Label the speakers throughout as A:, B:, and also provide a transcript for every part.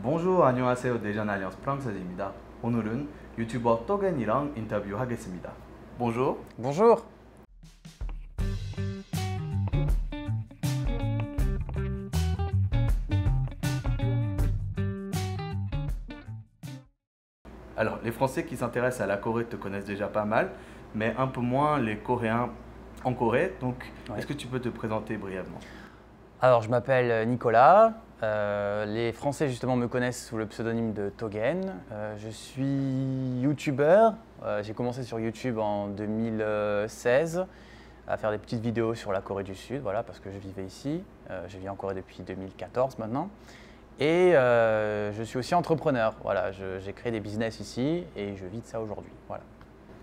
A: Bonjour, 안녕하세요. 대전 알리언스 프랑스입니다. 오늘은 유튜버 또겐이랑 인터뷰하겠습니다. Bonjour.
B: Bonjour.
A: Alors, les Français qui s'intéressent à la Corée te connaissent déjà pas mal, mais un peu moins les Coréens en Corée. Donc,
B: Ouais.
A: est-ce que tu peux te présenter brièvement?
B: Alors, je m'appelle Nicolas. Les Français, justement, me connaissent sous le pseudonyme de Togen. Je suis youtubeur. J'ai commencé sur YouTube en 2016 à faire des petites vidéos sur la Corée du Sud, voilà, parce que je vivais ici. Je vis en Corée depuis 2014 maintenant. Et je suis aussi entrepreneur. Voilà, j'ai créé des business ici et je vis de ça aujourd'hui. Voilà.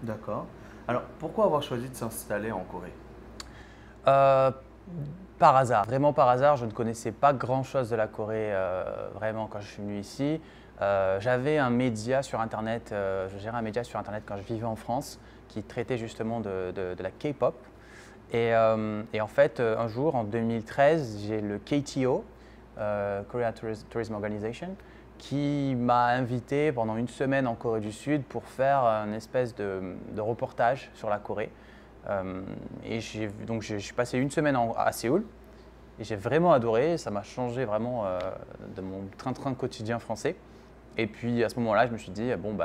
A: D'accord. Alors, pourquoi avoir choisi de s'installer en Corée?
B: Euh, Par hasard, vraiment par hasard, je ne connaissais pas grand-chose de la Corée vraiment quand je suis venu ici. J'avais un média sur Internet, je gérais un média sur Internet quand je vivais en France qui traitait justement de la K-pop. Et en fait, un jour, en 2013, j'ai le KTO, Korea Tourism Organization, qui m'a invité pendant une semaine en Corée du Sud pour faire une espèce de reportage sur la Corée. Et donc je suis passé une semaine à Séoul et j'ai vraiment adoré, ça m'a changé vraiment de mon train-train quotidien français. Et puis à ce moment-là, je me suis dit, bon,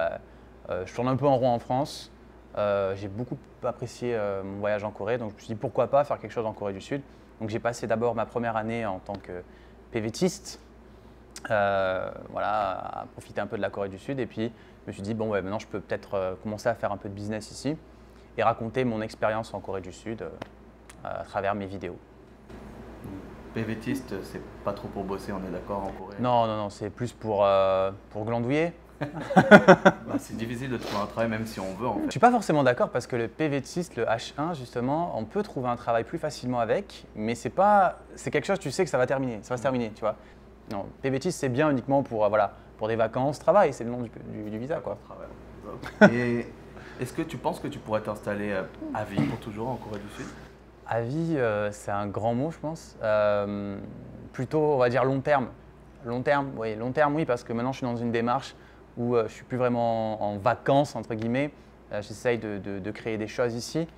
B: je tourne un peu en rond en France, j'ai beaucoup apprécié mon voyage en Corée, donc je me suis dit pourquoi pas faire quelque chose en Corée du Sud. Donc j'ai passé d'abord ma première année en tant que PVTiste, voilà, à profiter un peu de la Corée du Sud. Et puis je me suis dit, bon, ouais, maintenant je peux peut-être commencer à faire un peu de business ici et raconter mon expérience en Corée du Sud à travers mes vidéos.
A: PVTiste, c'est pas trop pour bosser, on est d'accord en Corée?
B: Non, non, non, c'est plus pour glandouiller.
A: C'est difficile de trouver un travail même si on veut en
B: Je
A: fait.
B: suis pas forcément d'accord parce que le PVTiste, le H1 justement, on peut trouver un travail plus facilement avec, mais c'est quelque chose, tu sais que ça va se terminer, tu vois. Non, PVTiste c'est bien uniquement pour voilà, pour des vacances, travail, c'est le nom du visa quoi.
A: Travail. Et est-ce que tu penses que tu pourrais t'installer à vie pour toujours en Corée du Sud?
B: À vie, c'est un grand mot, je pense. Plutôt, on va dire long terme. Long terme, oui, parce que maintenant je suis dans une démarche où je suis plus vraiment en vacances, entre guillemets. J'essaye de créer des choses ici.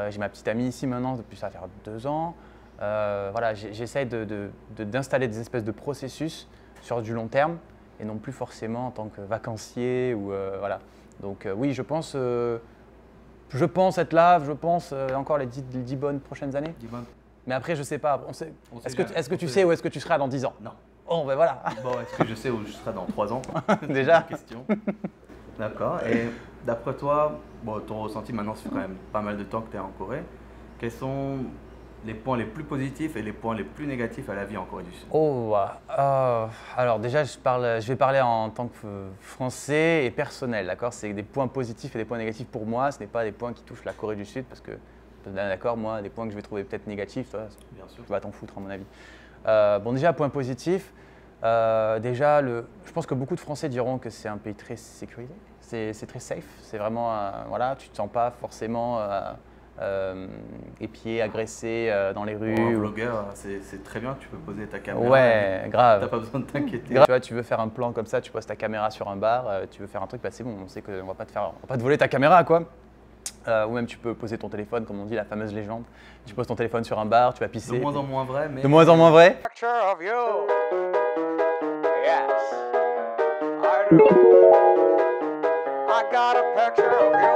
B: J'ai ma petite amie ici maintenant, depuis ça va faire 2 ans. Voilà, j'essaye d'installer des espèces de processus sur du long terme et non plus forcément en tant que vacancier ou voilà. Donc oui, je pense être là, je pense encore les 10 bonnes prochaines années.
A: Dis-moi.
B: Mais après, je sais pas. Est-ce que tu sais où est-ce que tu seras dans 10 ans?
A: Non.
B: Oh, ben voilà.
A: Bon, est-ce que je sais où je serai dans 3 ans?
B: Déjà.
A: C'est une question. D'accord. Et d'après toi, bon, ton ressenti maintenant, ça fait quand même pas mal de temps que tu es en Corée. Quels sont les points les plus positifs et les points les plus négatifs à la vie en Corée du Sud?
B: Oh, alors déjà, je vais parler en tant que français et personnel, d'accord? C'est des points positifs et des points négatifs pour moi. Ce n'est pas des points qui touchent la Corée du Sud parce que, d'accord, moi, des points que je vais trouver peut-être négatifs, toi,
A: Bien sûr.
B: tu vas t'en foutre à mon avis. Bon, déjà, point positif, déjà, je pense que beaucoup de Français diront que c'est un pays très sécurisé, c'est très safe, c'est vraiment, voilà, tu ne te sens pas forcément épié, agressé dans les
A: Pour un
B: rues.
A: vlogueur, c'est très bien, tu peux poser ta caméra.
B: Ouais, grave.
A: T'as pas besoin de t'inquiéter.
B: Tu vois, tu veux faire un plan comme ça, tu poses ta caméra sur un bar, tu veux faire un truc, c'est bon, on sait qu'on va pas on va pas te voler ta caméra, quoi. Ou même tu peux poser ton téléphone, comme on dit, la fameuse légende. Tu poses ton téléphone sur un bar, tu vas pisser.
A: De moins en moins vrai, mais.
B: De moins en moins vrai.
C: Picture of you. Yes, I do. I got a picture of you.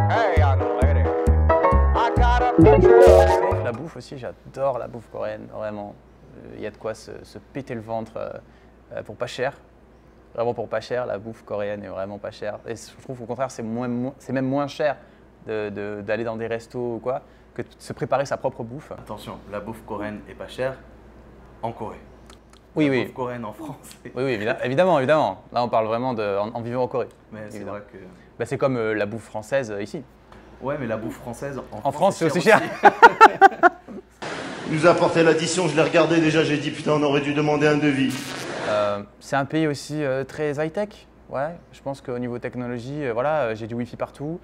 C: Hey, young lady. I got a picture of you.
B: La bouffe aussi, j'adore la bouffe coréenne, vraiment. Il y a de quoi se péter le ventre pour pas cher. Vraiment pour pas cher, la bouffe coréenne est vraiment pas chère. Et je trouve au contraire, c'est même moins cher d'aller dans des restos ou quoi, que de se préparer sa propre bouffe.
A: Attention, la bouffe coréenne est pas chère en Corée.
B: Oui,
A: La
B: oui.
A: bouffe coréenne en France.
B: Oui, évidemment, évidemment. Là, on parle vraiment en vivant en Corée.
A: Mais c'est
B: Évidemment.
A: vrai que.
B: C'est comme la bouffe française ici.
A: Ouais, mais la bouffe française
B: En France, c'est aussi cher.
D: Il nous a apporté l'addition, je l'ai regardé déjà, j'ai dit putain on aurait dû demander un devis.
B: C'est un pays aussi très high-tech. Ouais, je pense qu'au niveau technologie, voilà, j'ai du Wi-Fi partout.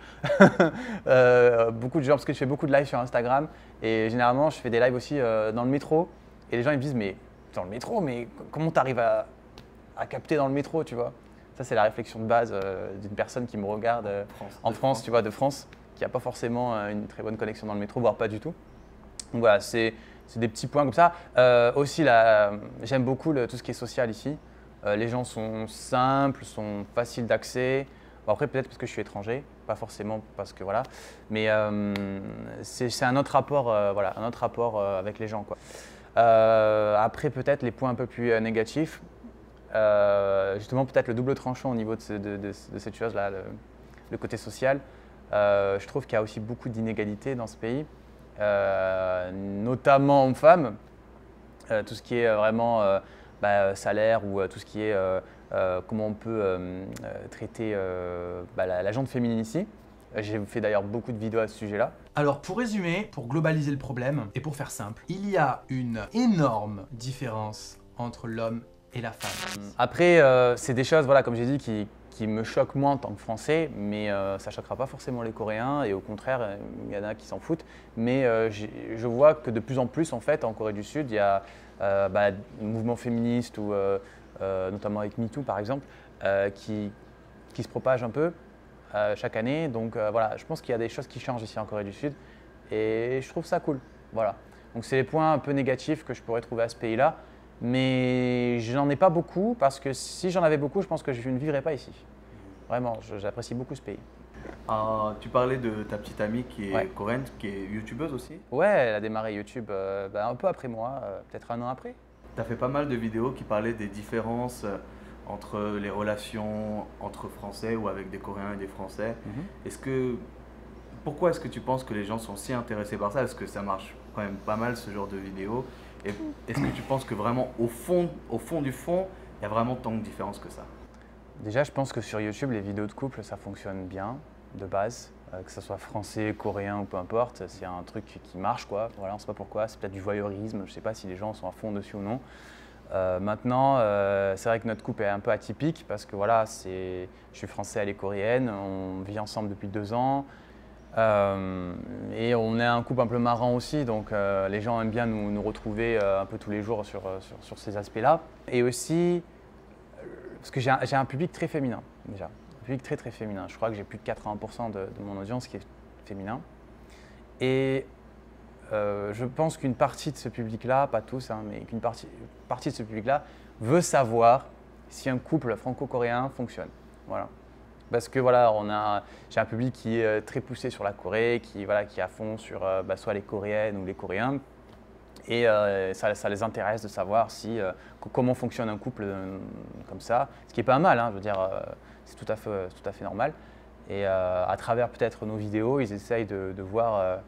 B: Beaucoup de gens, parce que je fais beaucoup de lives sur Instagram et généralement je fais des lives aussi dans le métro Et les gens ils me disent mais dans le métro, mais comment tu arrives à capter dans le métro, tu vois? Ça c'est la réflexion de base d'une personne qui me regarde en France, tu vois, de France, qui n'a pas forcément une très bonne connexion dans le métro, voire pas du tout. Donc voilà, c'est des petits points comme ça. Aussi, j'aime beaucoup tout ce qui est social ici. Les gens sont simples, sont faciles d'accès. Bon, après, peut-être parce que je suis étranger, pas forcément parce que voilà. Mais c'est un autre rapport, voilà, un autre rapport avec les gens, quoi. Après, peut-être les points un peu plus négatifs. Justement, peut-être le double tranchant au niveau de cette chose-là, le côté social. Je trouve qu'il y a aussi beaucoup d'inégalités dans ce pays. Notamment hommes-femmes, tout ce qui est vraiment salaire ou tout ce qui est comment on peut traiter la gente féminine ici. J'ai fait d'ailleurs beaucoup de vidéos à ce sujet-là.
E: Alors pour résumer, pour globaliser le problème et pour faire simple, il y a une énorme différence entre l'homme et la femme.
B: Après, c'est des choses, voilà, comme j'ai dit, qui me choquent moins en tant que Français, mais ça ne choquera pas forcément les Coréens et au contraire, il y en a qui s'en foutent. Mais je vois que de plus en plus, en fait, en Corée du Sud, il y a un mouvement féministe, ou, notamment avec MeToo par exemple, qui se propage un peu chaque année. Donc voilà, je pense qu'il y a des choses qui changent ici en Corée du Sud et je trouve ça cool. Voilà. Donc c'est les points un peu négatifs que je pourrais trouver à ce pays-là. Mais je n'en ai pas beaucoup parce que si j'en avais beaucoup, je pense que je ne vivrais pas ici. Vraiment, j'apprécie beaucoup ce pays.
A: Tu parlais de ta petite amie qui est
B: Ouais.
A: coréenne, qui est youtubeuse aussi.
B: Ouais, elle a démarré YouTube un peu après moi, peut-être un an après.
A: Tu as fait pas mal de vidéos qui parlaient des différences entre les relations entre Français ou avec des Coréens et des Français. Pourquoi est-ce que tu penses que les gens sont si intéressés par ça? Est-ce que ça marche quand même pas mal ce genre de vidéos? Et est-ce que tu penses que vraiment au fond du fond, il y a vraiment tant de différences que ça?
B: Déjà, je pense que sur YouTube, les vidéos de couple, ça fonctionne bien, de base. Que ce soit français, coréen ou peu importe, c'est un truc qui marche, quoi. Voilà, on ne sait pas pourquoi, c'est peut-être du voyeurisme, je ne sais pas si les gens sont à fond dessus ou non. Maintenant, c'est vrai que notre couple est un peu atypique parce que voilà, je suis français, elle est coréenne, on vit ensemble depuis 2 ans. Et on est un couple un peu marrant aussi, donc les gens aiment bien nous retrouver un peu tous les jours sur ces aspects-là. Et aussi, parce que j'ai un public très féminin déjà, un public très très féminin. Je crois que j'ai plus de 80% de mon audience qui est féminin. Et je pense qu'une partie de ce public-là, pas tous, hein, mais qu'une partie de ce public-là veut savoir si un couple franco-coréen fonctionne. Voilà. Parce que voilà, j'ai un public qui est très poussé sur la Corée, qui est à fond sur soit les Coréennes ou les Coréens. Et ça les intéresse de savoir comment fonctionne un couple comme ça. Ce qui n'est pas mal, hein, je veux dire, c'est tout à fait normal. Et à travers peut-être nos vidéos, ils essayent de voir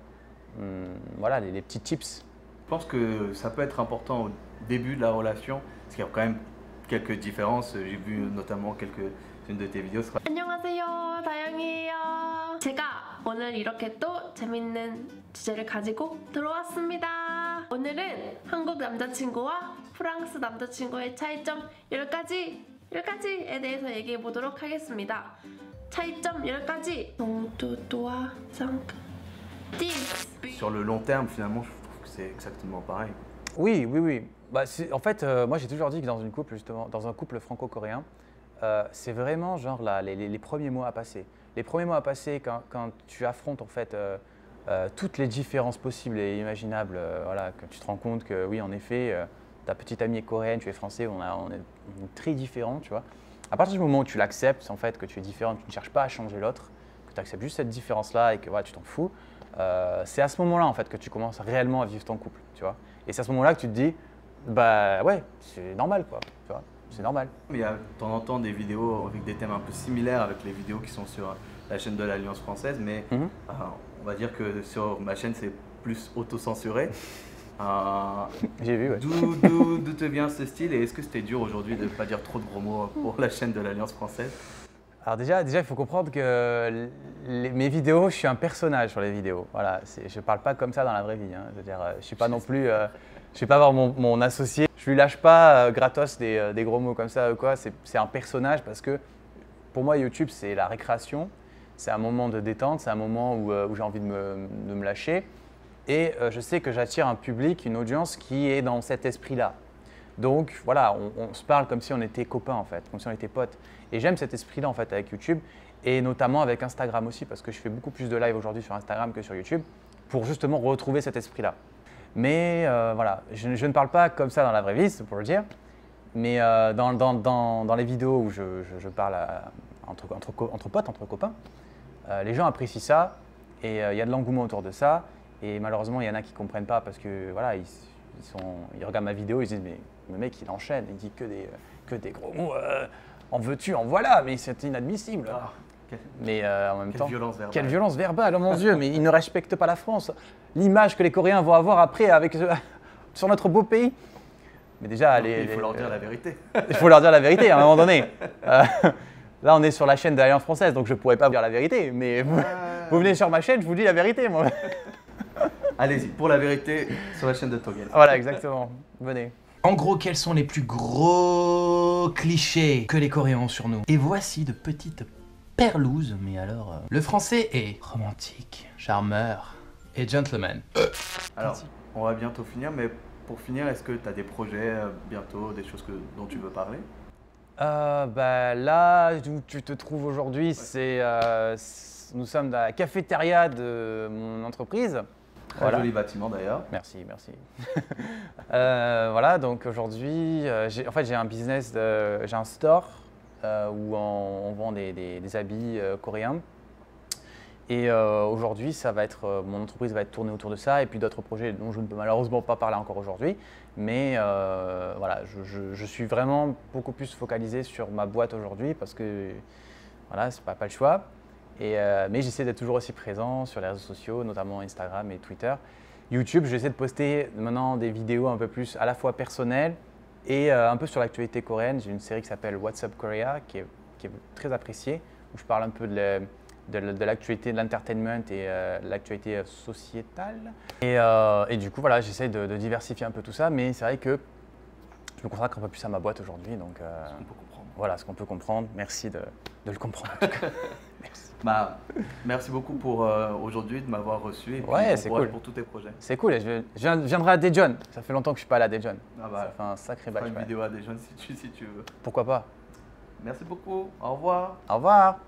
B: voilà, les petits tips.
A: Je pense que ça peut être important au début de la relation, parce qu'il y a quand même quelques différences. J'ai vu notamment une de tes vidéos.
F: 안녕하세요, 다영이에요. 제가 오늘 이렇게 또 재밌는 주제를 가지고 들어왔습니다. 오늘은 한국 남자친구와 프랑스 남자친구의 차이점 10가지에 대해서 얘기해 보도록 하겠습니다. 차이점 10가지. 동두도와 쌍크.
A: Sur le long terme, finalement, je trouve que c'est exactement pareil.
B: Oui. Bah, en fait, moi j'ai toujours dit que dans un couple franco-coréen, c'est vraiment genre les premiers mois à passer. Les premiers mois à passer quand tu affrontes en fait toutes les différences possibles et imaginables, voilà, que tu te rends compte que oui, en effet, ta petite amie est coréenne, tu es français, on est très différents, tu vois. À partir du moment où tu l'acceptes, en fait, que tu es différent, tu ne cherches pas à changer l'autre, que tu acceptes juste cette différence-là et que voilà, tu t'en fous, c'est à ce moment-là en fait que tu commences réellement à vivre ton couple, tu vois. Et c'est à ce moment-là que tu te dis, bah ouais, c'est normal quoi, tu vois. C'est normal.
A: Il y a de temps en temps des vidéos avec des thèmes un peu similaires avec les vidéos qui sont sur la chaîne de l'Alliance française, mais on va dire que sur ma chaîne c'est plus autocensuré.
B: J'ai vu, ouais.
A: D'où te vient ce style et est-ce que c'était dur aujourd'hui de ne pas dire trop de gros mots pour la chaîne de l'Alliance française?
B: Alors déjà, il faut comprendre que mes vidéos, je suis un personnage sur les vidéos. Voilà, je ne parle pas comme ça dans la vraie vie. Hein. Je veux dire, je ne suis pas non plus, je ne vais pas avoir mon associé. Je lui lâche pas gratos des gros mots comme ça ou quoi. C'est un personnage parce que pour moi, YouTube, c'est la récréation. C'est un moment de détente, c'est un moment où j'ai envie de me lâcher. et je sais que j'attire un public, une audience qui est dans cet esprit-là. Donc voilà, on se parle comme si on était copains en fait, comme si on était potes. Et j'aime cet esprit-là en fait avec YouTube et notamment avec Instagram aussi parce que je fais beaucoup plus de live aujourd'hui sur Instagram que sur YouTube pour justement retrouver cet esprit-là. Mais voilà, je ne parle pas comme ça dans la vraie vie, c'est pour le dire. Mais dans les vidéos où je parle entre potes, entre copains, les gens apprécient ça et il y a de l'engouement autour de ça. Et malheureusement, il y en a qui ne comprennent pas parce que voilà, ils regardent ma vidéo, ils se disent mais le mec il enchaîne, il dit que des gros mots, en veux-tu, en voilà, mais c'est inadmissible.
A: Ah,
B: Mais en même temps,
A: violence verbale.
B: quelle violence verbale, oh mon Dieu, mais ils ne respectent pas la France. L'image que les Coréens vont avoir après sur notre beau pays. Mais déjà,
A: Il faut leur dire la vérité.
B: Il faut leur dire la vérité à un moment donné. Là, on est sur la chaîne de l'Alliance française, donc je ne pourrais pas vous dire la vérité. Mais vous venez sur ma chaîne, je vous dis la vérité, moi.
A: Allez-y, pour la vérité, sur la chaîne de Togel.
B: Voilà, exactement. Venez.
E: En gros, quels sont les plus gros clichés que les Coréens ont sur nous? Et voici de petites perlouses, mais alors... Le français est romantique, charmeur et gentleman.
A: Alors, on va bientôt finir, mais pour finir, est-ce que tu as des projets bientôt, des choses dont tu veux parler?
B: Là où tu te trouves aujourd'hui, nous sommes dans la cafétéria de mon entreprise.
A: Très joli bâtiment d'ailleurs.
B: Merci, merci. Voilà, donc aujourd'hui, j'ai un business, j'ai un store où on vend des habits coréens. Et aujourd'hui, mon entreprise va être tournée autour de ça et puis d'autres projets dont je ne peux malheureusement pas parler encore aujourd'hui. Mais voilà, je suis vraiment beaucoup plus focalisé sur ma boîte aujourd'hui parce que voilà, c'est pas le choix. Mais j'essaie d'être toujours aussi présent sur les réseaux sociaux, notamment Instagram et Twitter. YouTube, j'essaie de poster maintenant des vidéos un peu plus à la fois personnelles et un peu sur l'actualité coréenne. J'ai une série qui s'appelle What's Up Korea qui est très appréciée, où je parle un peu de l'actualité de l'entertainment et l'actualité sociétale. Et du coup, voilà, j'essaie de diversifier un peu tout ça, mais c'est vrai que je me consacre un peu plus à ma boîte aujourd'hui. Donc,
A: Ce qu'on peut comprendre.
B: Voilà, ce qu'on peut comprendre. Merci de le comprendre en tout cas. Merci.
A: Merci beaucoup pour aujourd'hui de m'avoir reçu et puis
B: Ouais,
A: bon
B: c'est
A: courage
B: cool.
A: pour tous tes projets.
B: C'est cool, je viendrai à Daejeon. Ça fait longtemps que je suis pas allé à Daejeon.
A: Ah
B: Ça fait un sacré
A: on fera
B: bail.
A: une vidéo à des jeunes si tu veux.
B: Pourquoi pas?
A: Merci beaucoup, au revoir.
B: Au revoir.